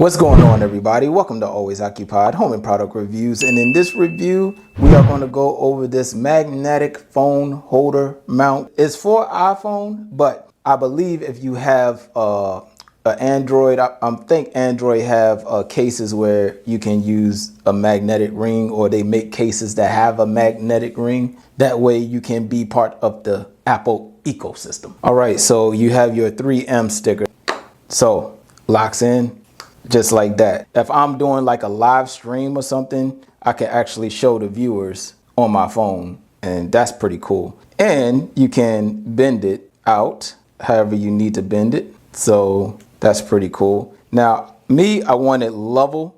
What's going on, everybody? Welcome to Always Occupied Home and Product Reviews. And in this review, we are going to go over this magnetic phone holder mount. It's for iPhone, but I believe if you have an Android, I think Android have cases where you can use a magnetic ring, or they make cases that have a magnetic ring. That way you can be part of the Apple ecosystem. All right, so you have your 3M sticker. So locks in just like that. If I'm doing like a live stream or something, I can actually show the viewers on my phone, and that's pretty cool. And you can bend it out however you need to bend it. So that's pretty cool. Now, I want it level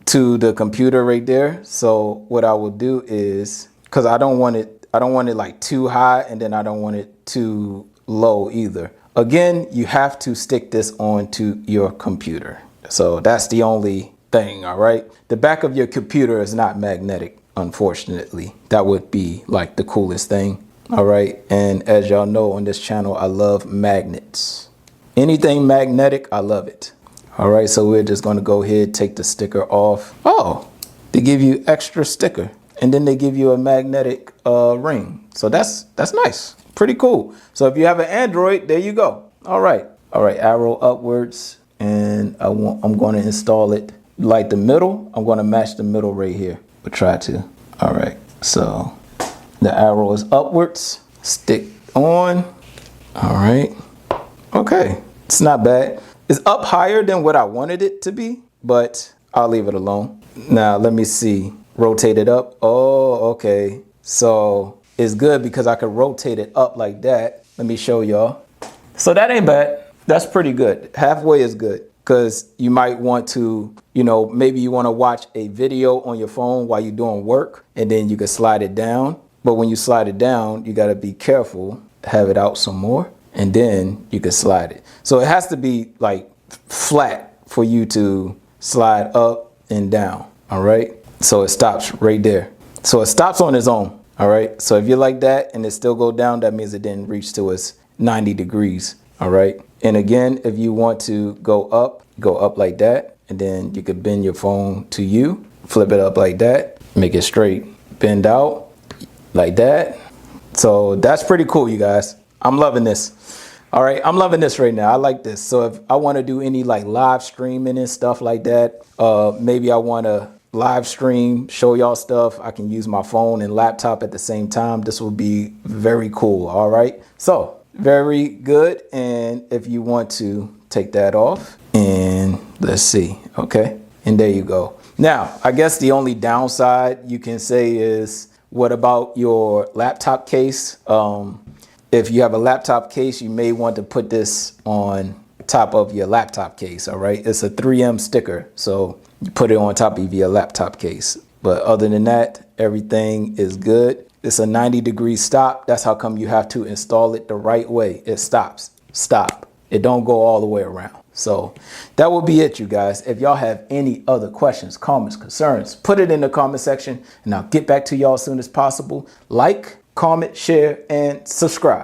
to the computer right there. So what I will do is, because I don't want it like too high, and then I don't want it too low either. Again, you have to stick this onto your computer. So that's the only thing, all right? The back of your computer is not magnetic, unfortunately. That would be like the coolest thing, all right? And as y'all know on this channel, I love magnets. Anything magnetic, I love it. All right, so we're just gonna go ahead, take the sticker off. Oh, they give you extra sticker, and then they give you a magnetic ring. So that's nice, pretty cool. So if you have an Android, there you go. All right, arrow upwards. And I'm going to install it like the middle. I'm going to match the middle right here. We'll try to. All right. So the arrow is upwards. Stick on. All right. Okay. It's not bad. It's up higher than what I wanted it to be, but I'll leave it alone. Now, let me see. Rotate it up. Oh, okay. So it's good because I can rotate it up like that. Let me show y'all. So that ain't bad. That's pretty good. Halfway is good, because you might want to, maybe you want to watch a video on your phone while you're doing work, and then you can slide it down. But when you slide it down, you got to be careful, have it out some more, and then you can slide it. So it has to be like flat for you to slide up and down. All right. So it stops right there. So it stops on its own. All right. So if you're like that and it still go down, that means it didn't reach to its 90 degrees. All right. And again, if you want to go up like that, and then you could bend your phone to you, flip it up like that, make it straight, bend out like that. So that's pretty cool, you guys. I'm loving this. All right, I'm loving this right now. I like this. So if I want to do any like live streaming and stuff like that, maybe I want to live stream, show y'all stuff. I can use my phone and laptop at the same time. This will be very cool. All right. So very good. And if you want to take that off, and let's see. Okay. And there you go. Now, I guess the only downside you can say is, what about your laptop case? If you have a laptop case, you may want to put this on top of your laptop case. All right. It's a 3M sticker. So you put it on top of your laptop case. But other than that, everything is good. It's a 90-degree stop. That's how come you have to install it the right way. It stops. Stop. It don't go all the way around. So that will be it, you guys. If y'all have any other questions, comments, concerns, put it in the comment section, and I'll get back to y'all as soon as possible. Like, comment, share, and subscribe.